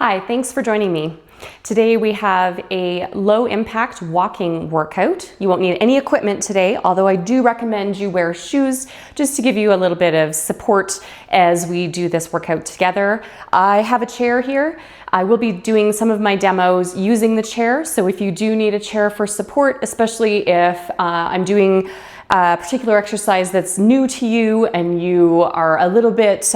Hi, thanks for joining me. Today we have a low impact walking workout. You won't need any equipment today, although I do recommend you wear shoes just to give you a little bit of support as we do this workout together. I have a chair here. I will be doing some of my demos using the chair, so if you do need a chair for support, especially if I'm doing a particular exercise that's new to you and you are a little bit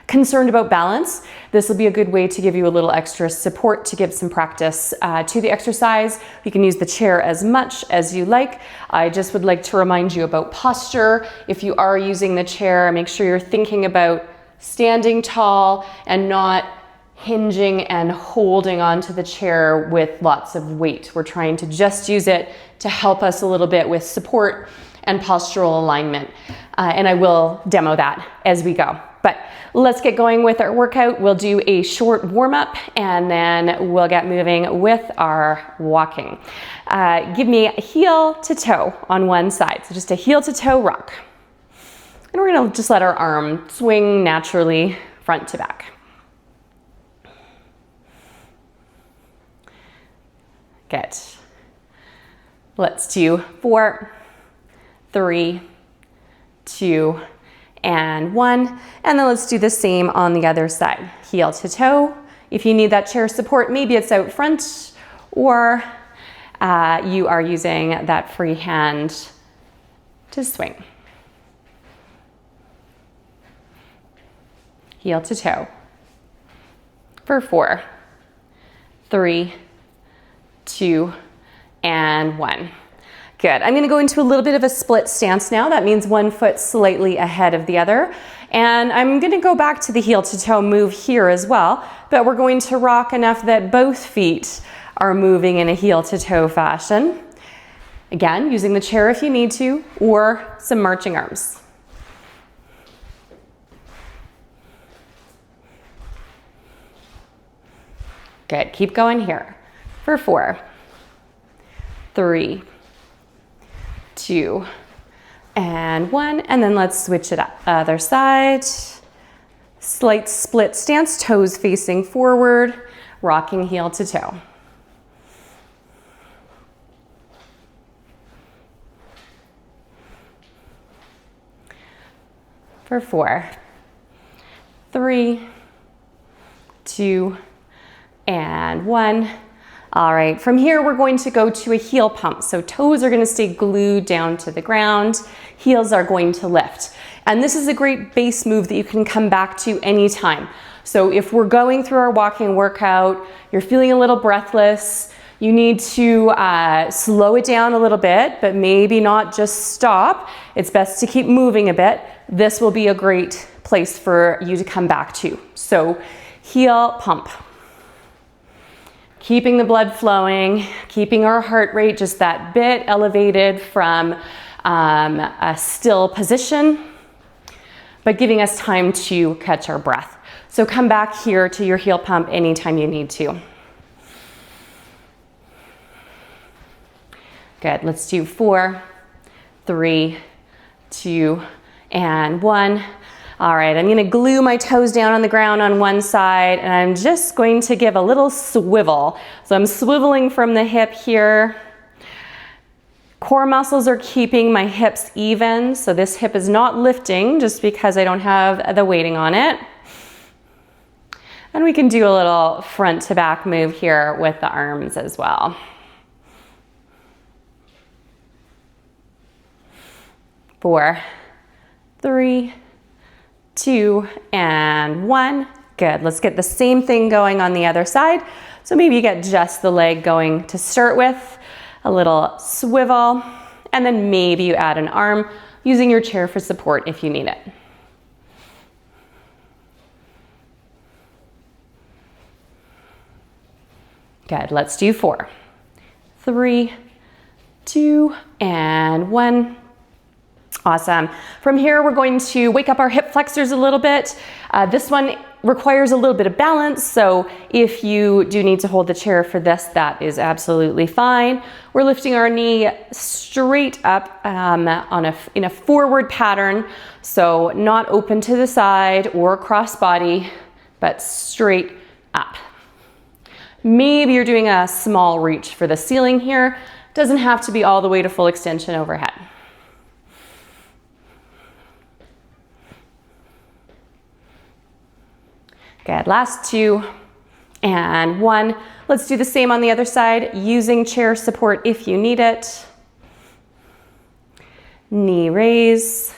concerned about balance, this will be a good way to give you a little extra support to give some practice to the exercise. You can use the chair as much as you like. I just would like to remind you about posture. If you are using the chair, make sure you're thinking about standing tall and not hinging and holding onto the chair with lots of weight. We're trying to just use it to help us a little bit with support and postural alignment. And I will demo that as we go. But let's get going with our workout. We'll do a short warm-up and then we'll get moving with our walking. Give me heel to toe on one side. So just a heel to toe rock. And we're gonna just let our arm swing naturally front to back. Good. Let's do 4, 3, 2, and 1. And then let's do the same on the other side. Heel to toe. If you need that chair support, maybe it's out front or you are using that free hand to swing. Heel to toe. For 4, 3, 2, and 1. Good. I'm going to go into a little bit of a split stance now. That means one foot slightly ahead of the other. And I'm going to go back to the heel to toe move here as well, but we're going to rock enough that both feet are moving in a heel to toe fashion. Again, using the chair if you need to, or some marching arms. Good. Keep going here. For 4, 3, 2, and 1, and then let's switch it up. Other side, slight split stance, toes facing forward, rocking heel to toe. For 4, 3, 2, and 1. All right, from here we're going to go to a heel pump. So toes are going to stay glued down to the ground, heels are going to lift. And this is a great base move that you can come back to anytime. So if we're going through our walking workout, you're feeling a little breathless, you need to slow it down a little bit, but maybe not just stop. It's best to keep moving a bit. This will be a great place for you to come back to. So heel pump. Keeping the blood flowing, keeping our heart rate just that bit elevated from a still position, but giving us time to catch our breath. So come back here to your heel pump anytime you need to. Good, let's do 4, 3, 2, and 1. All right, I'm gonna glue my toes down on the ground on one side and I'm just going to give a little swivel. So I'm swiveling from the hip here. Core muscles are keeping my hips even. So this hip is not lifting just because I don't have the weighting on it. And we can do a little front to back move here with the arms as well. 4, 3, 2, and 1. Good. Let's get the same thing going on the other side. So maybe you get just the leg going to start with, a little swivel, and then maybe you add an arm using your chair for support if you need it. Good. Let's do 4, 3, 2, and 1. Awesome. From here, we're going to wake up our hip flexors a little bit. This one requires a little bit of balance, so if you do need to hold the chair for this, that is absolutely fine. We're lifting our knee straight up in a forward pattern, so not open to the side or cross body, but straight up. Maybe you're doing a small reach for the ceiling here. Doesn't have to be all the way to full extension overhead. Good, last 2 and 1. Let's do the same on the other side, using chair support if you need it. Knee raise,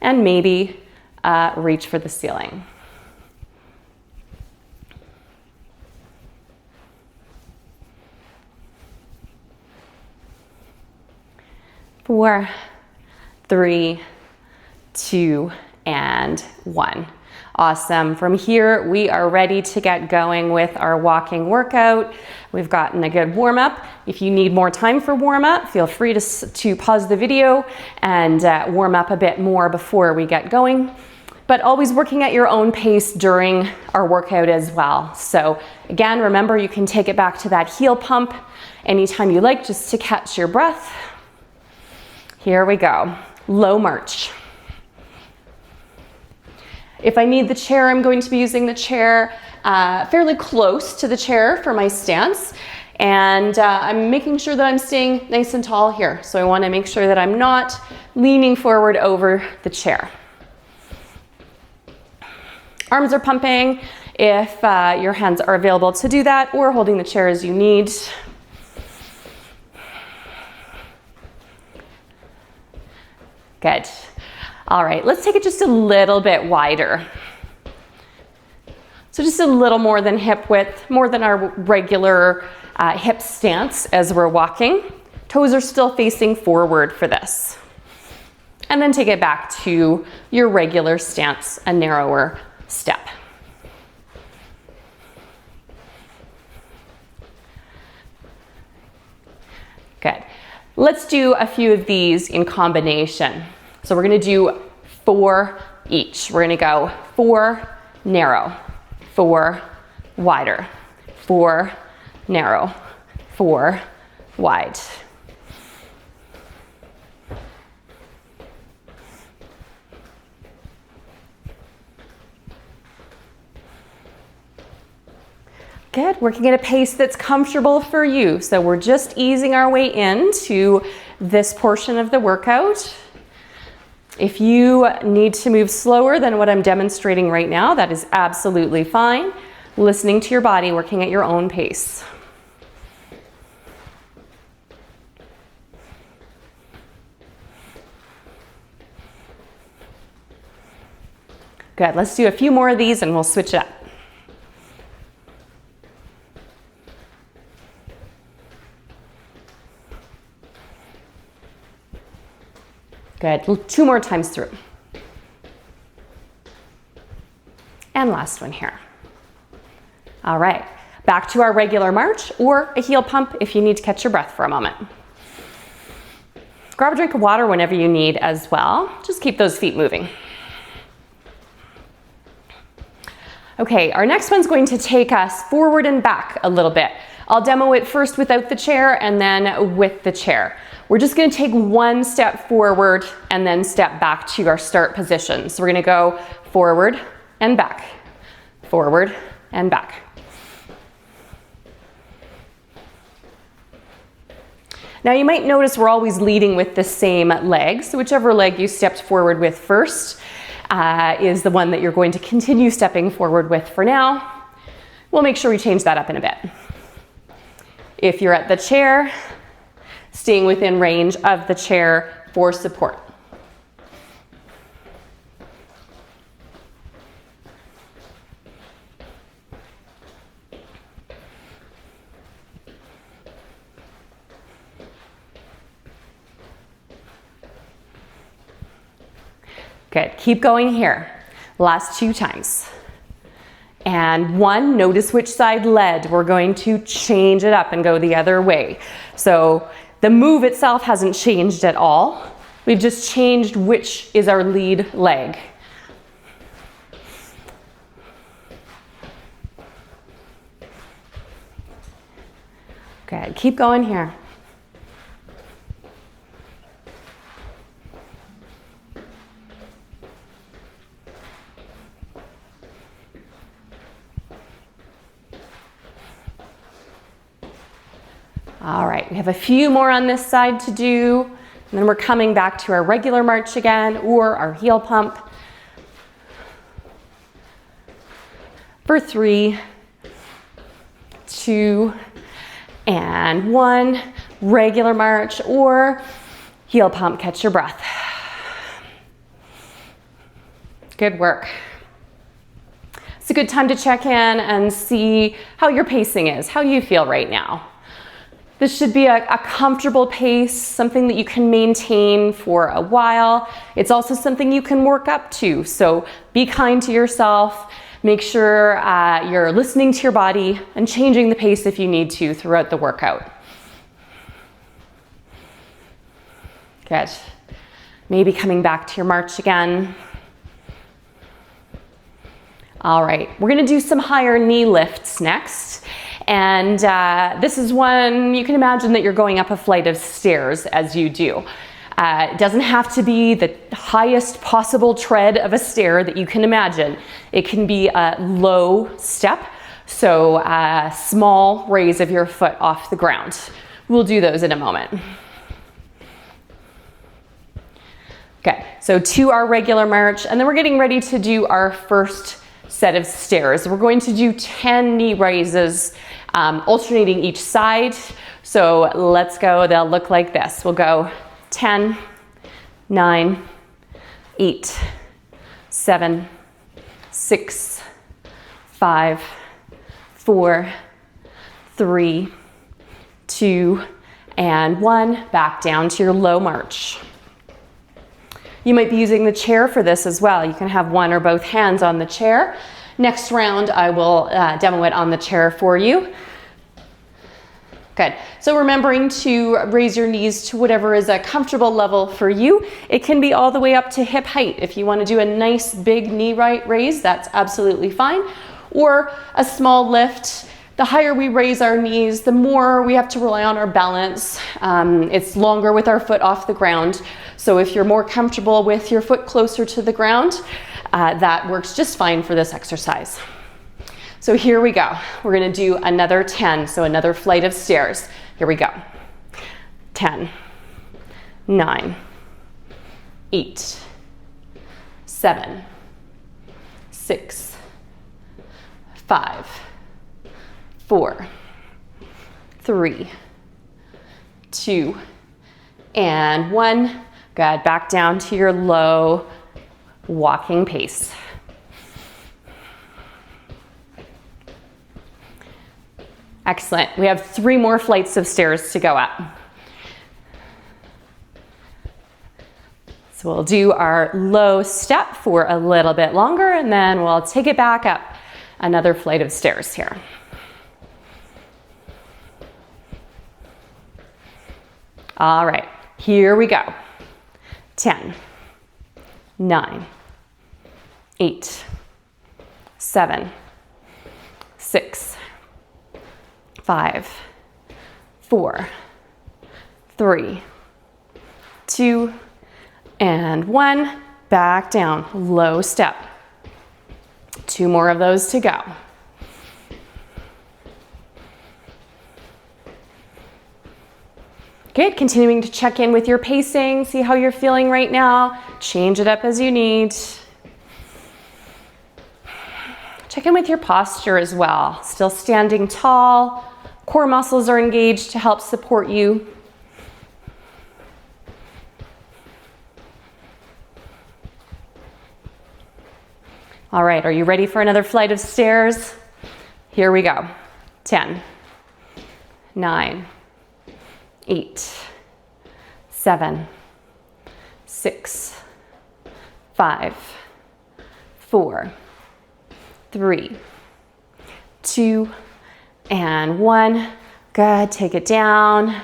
and maybe reach for the ceiling. Four, 3, 2, and 1. Awesome. From here, we are ready to get going with our walking workout. We've gotten a good warm up. If you need more time for warm up, feel free to pause the video and warm up a bit more before we get going. But always working at your own pace during our workout as well. So again, remember you can take it back to that heel pump anytime you like, just to catch your breath. Here we go. Low march. If I need the chair, I'm going to be using the chair fairly close to the chair for my stance. And I'm making sure that I'm staying nice and tall here. So I want to make sure that I'm not leaning forward over the chair. Arms are pumping if your hands are available to do that, or holding the chair as you need. Good. All right, let's take it just a little bit wider. So just a little more than hip width, more than our regular hip stance as we're walking. Toes are still facing forward for this. And then take it back to your regular stance, a narrower step. Good. Let's do a few of these in combination. So we're gonna do 4 each. We're gonna go 4 narrow, 4 wider, 4 narrow, 4 wide. Good, working at a pace that's comfortable for you. So we're just easing our way into this portion of the workout. If you need to move slower than what I'm demonstrating right now, that is absolutely fine. Listening to your body, working at your own pace. Good, let's do a few more of these and we'll switch it up. Good, 2 more times through. And last one here. All right, back to our regular march or a heel pump if you need to catch your breath for a moment. Grab a drink of water whenever you need as well. Just keep those feet moving. Okay, our next one's going to take us forward and back a little bit. I'll demo it first without the chair and then with the chair. We're just gonna take 1 step forward and then step back to our start position. So we're gonna go forward and back, forward and back. Now you might notice we're always leading with the same leg. So whichever leg you stepped forward with first is the one that you're going to continue stepping forward with for now. We'll make sure we change that up in a bit. If you're at the chair, staying within range of the chair for support. Good, keep going here. Last 2 times. And 1, notice which side led. We're going to change it up and go the other way. So the move itself hasn't changed at all. We've just changed which is our lead leg. Good, keep going here. All right, we have a few more on this side to do, and then we're coming back to our regular march again, or our heel pump. For 3, 2, and 1. Regular march or heel pump, catch your breath. Good work. It's a good time to check in and see how your pacing is, how you feel right now. This should be a comfortable pace, something that you can maintain for a while. It's also something you can work up to, so be kind to yourself. Make sure you're listening to your body and changing the pace if you need to throughout the workout. Good. Maybe coming back to your march again. All right, we're gonna do some higher knee lifts next. And this is one, you can imagine that you're going up a flight of stairs as you do. It doesn't have to be the highest possible tread of a stair that you can imagine. It can be a low step, so a small raise of your foot off the ground. We'll do those in a moment. Okay, so to our regular march, and then we're getting ready to do our first set of stairs. We're going to do 10 knee raises, alternating each side. So let's go, they'll look like this. We'll go 10, 9, 8, 7, 6, 5, 4, 3, 2, and 1. Back down to your low march. You might be using the chair for this as well. You can have one or both hands on the chair. Next round, I will demo it on the chair for you. Good. So remembering to raise your knees to whatever is a comfortable level for you. It can be all the way up to hip height. If you want to do a nice big knee raise, that's absolutely fine. Or a small lift. The higher we raise our knees, the more we have to rely on our balance. It's longer with our foot off the ground. So if you're more comfortable with your foot closer to the ground, that works just fine for this exercise. So here we go. We're gonna do another 10, so another flight of stairs. Here we go. 10, 9, 8, 7, 6, 5, 4, 3, 2, and 1. Good, back down to your low walking pace. Excellent, we have 3 more flights of stairs to go up. So we'll do our low step for a little bit longer and then we'll take it back up. Another flight of stairs here. All right, here we go. 10, 9, 8, 7, 6, 5, 4, 3, 2, and 1. Back down, low step. 2 more of those to go. Good, continuing to check in with your pacing, see how you're feeling right now. Change it up as you need. Check in with your posture as well. Still standing tall, core muscles are engaged to help support you. All right, are you ready for another flight of stairs? Here we go. 10, 9, 8, 7, 6, 5, 4, 3, 2, and 1. Good, take it down.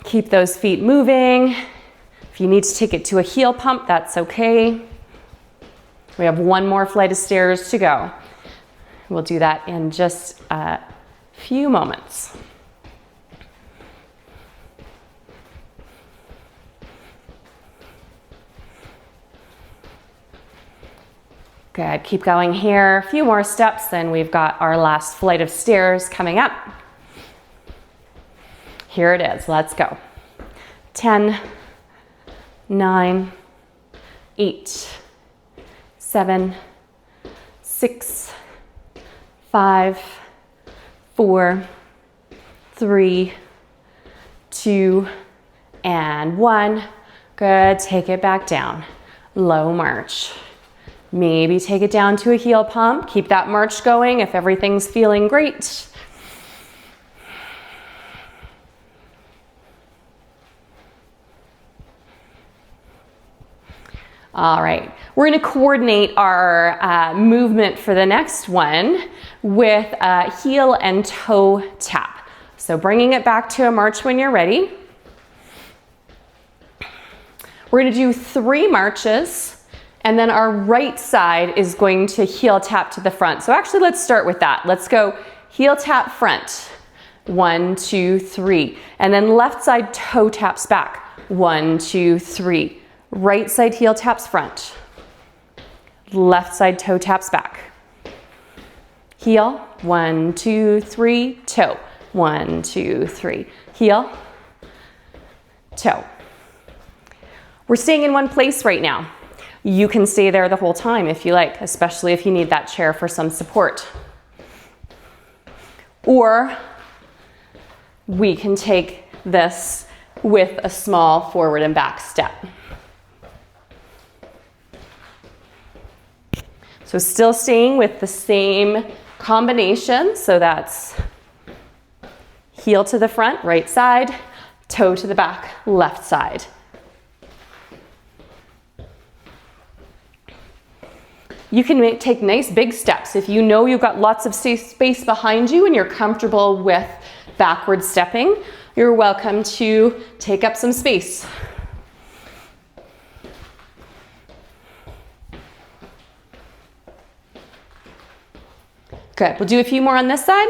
Keep those feet moving. If you need to take it to a heel pump, that's okay. We have 1 more flight of stairs to go. We'll do that in just a few moments. Good, keep going here. A few more steps, then we've got our last flight of stairs coming up. Here it is. Let's go. 10, 9, 8, 7, 6, 5, 4, 3, 2, and 1. Good. Take it back down. Low march. Maybe take it down to a heel pump. Keep that march going if everything's feeling great. All right, we're going to coordinate our movement for the next one with a heel and toe tap. So bringing it back to a march when you're ready. We're going to do 3 marches, and then our right side is going to heel tap to the front. So actually, let's start with that. Let's go heel tap front. 1, 2, 3. And then left side toe taps back. 1, 2, 3. Right side heel taps front. Left side toe taps back. Heel, 1, 2, 3, toe. 1, 2, 3. Heel, toe. We're staying in one place right now. You can stay there the whole time if you like, especially if you need that chair for some support. Or we can take this with a small forward and back step. So still staying with the same combination. So that's heel to the front, right side, toe to the back, left side. You can take nice big steps. If you know you've got lots of space behind you and you're comfortable with backward stepping, you're welcome to take up some space. Good, we'll do a few more on this side.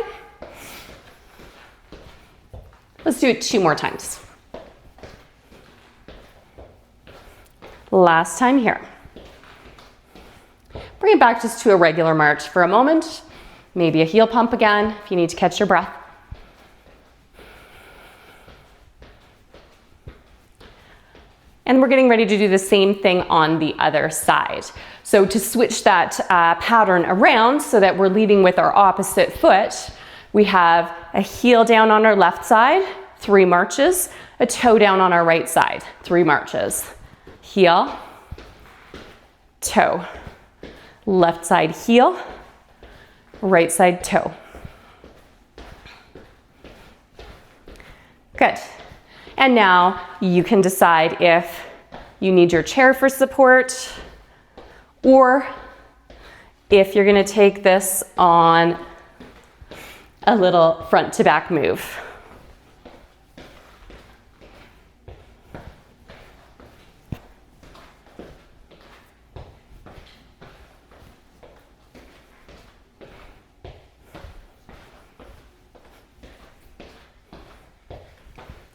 Let's do it 2 more times. Last time here. Bring it back just to a regular march for a moment. Maybe a heel pump again if you need to catch your breath. And we're getting ready to do the same thing on the other side. So to switch that pattern around so that we're leading with our opposite foot, we have a heel down on our left side, 3 marches, a toe down on our right side, 3 marches. Heel, toe, left side heel, right side toe. Good. And now you can decide if you need your chair for support or if you're going to take this on a little front to back move.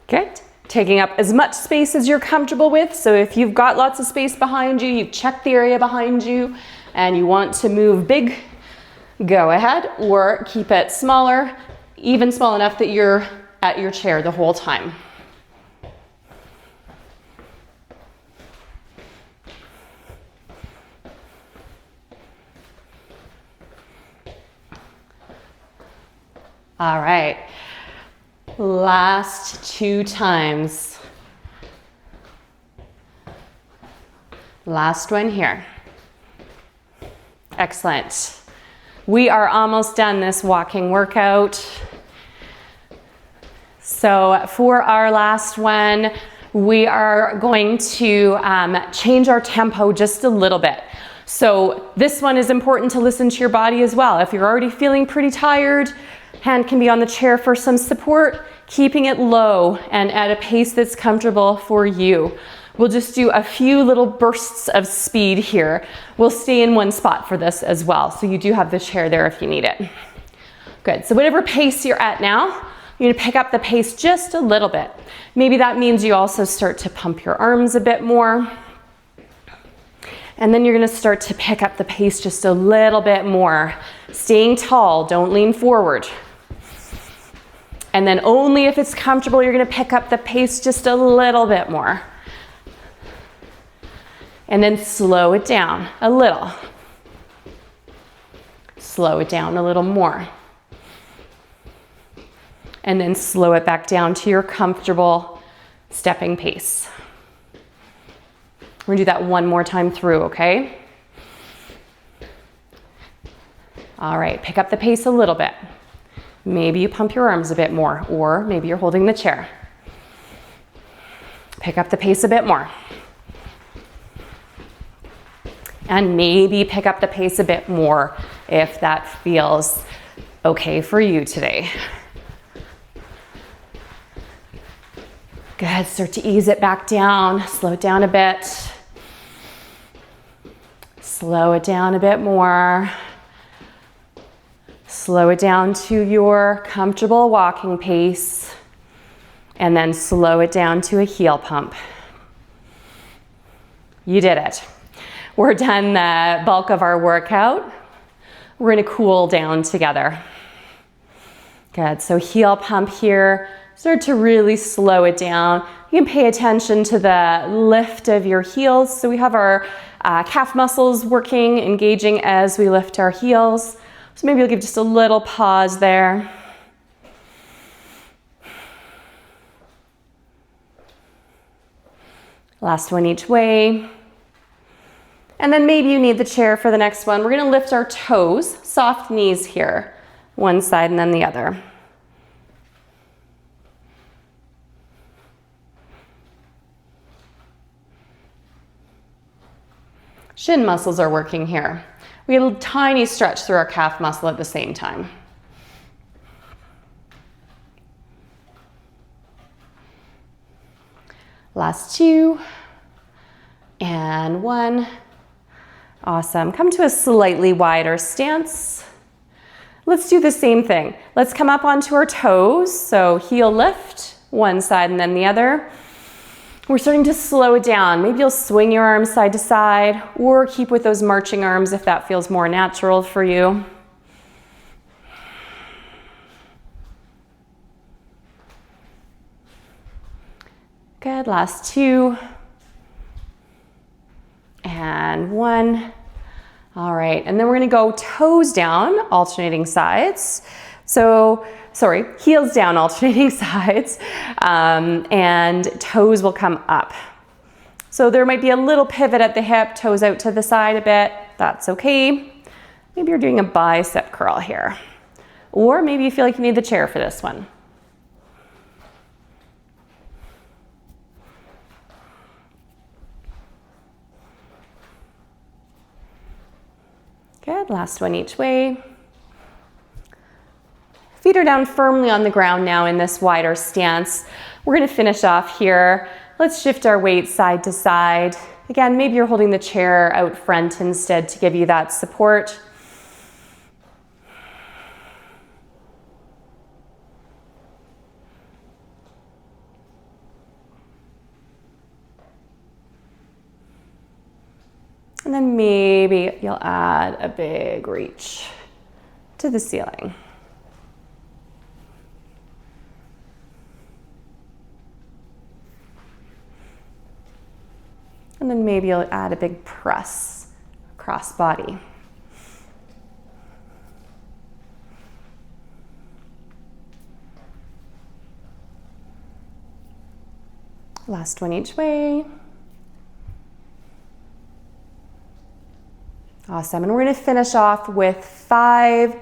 Good. Taking up as much space as you're comfortable with. So if you've got lots of space behind you, you've checked the area behind you, and you want to move big, go ahead, or keep it smaller, even small enough that you're at your chair the whole time. All right. Last 2 times. Last one here. Excellent. We are almost done this walking workout. So for our last one, we are going to change our tempo just a little bit. So this one is important to listen to your body as well. If you're already feeling pretty tired, hand can be on the chair for some support, keeping it low and at a pace that's comfortable for you. We'll just do a few little bursts of speed here. We'll stay in one spot for this as well, so you do have the chair there if you need it. Good, so whatever pace you're at now, you're gonna pick up the pace just a little bit. Maybe that means you also start to pump your arms a bit more. And then you're gonna start to pick up the pace just a little bit more. Staying tall, don't lean forward. And then only if it's comfortable, you're gonna pick up the pace just a little bit more. And then slow it down a little. Slow it down a little more. And then slow it back down to your comfortable stepping pace. We're gonna do that one more time through, okay? All right, pick up the pace a little bit. Maybe you pump your arms a bit more, or maybe you're holding the chair. Pick up the pace a bit more. And maybe pick up the pace a bit more if that feels okay for you today. Good, start to ease it back down, slow it down a bit. Slow it down a bit more. Slow it down to your comfortable walking pace, and then slow it down to a heel pump. You did it. We're done the bulk of our workout. We're gonna cool down together. Good, so heel pump here. Start to really slow it down. You can pay attention to the lift of your heels. So we have our calf muscles working, engaging as we lift our heels. So maybe you'll give just a little pause there. Last one each way. And then maybe you need the chair for the next one. We're gonna lift our toes, soft knees here, one side and then the other. Shin muscles are working here. We get a tiny stretch through our calf muscle at the same time. Last two, and one. Awesome. Come to a slightly wider stance. Let's do the same thing. Let's come up onto our toes. So heel lift, one side and then the other. We're starting to slow it down. Maybe you'll swing your arms side to side, or keep with those marching arms if that feels more natural for you. Good, last two. And one. All right, and then we're gonna go toes down, alternating sides. So, sorry, heels down, alternating sides, and toes will come up. So there might be a little pivot at the hip, toes out to the side a bit. That's okay. Maybe you're doing a bicep curl here. Or maybe you feel like you need the chair for this one. Good, last one each way. Feet are down firmly on the ground now in this wider stance. We're gonna finish off here. Let's shift our weight side to side. Again, maybe you're holding the chair out front instead to give you that support. And then maybe you'll add a big reach to the ceiling. And then maybe you'll add a big press across body. Last one each way. Awesome, and we're gonna finish off with 5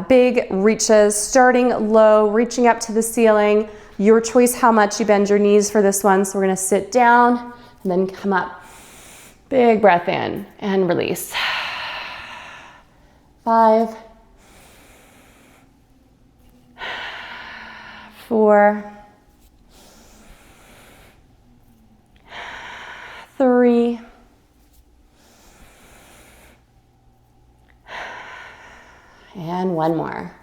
big reaches, starting low, reaching up to the ceiling. Your choice how much you bend your knees for this one. So we're gonna sit down and then come up. Big breath in and release. 5, 4, 3, and one more.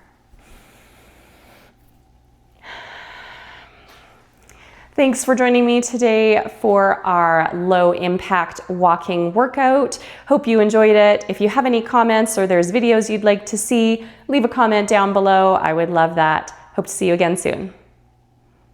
Thanks for joining me today for our low impact walking workout. Hope you enjoyed it. If you have any comments or there's videos you'd like to see, leave a comment down below. I would love that. Hope to see you again soon.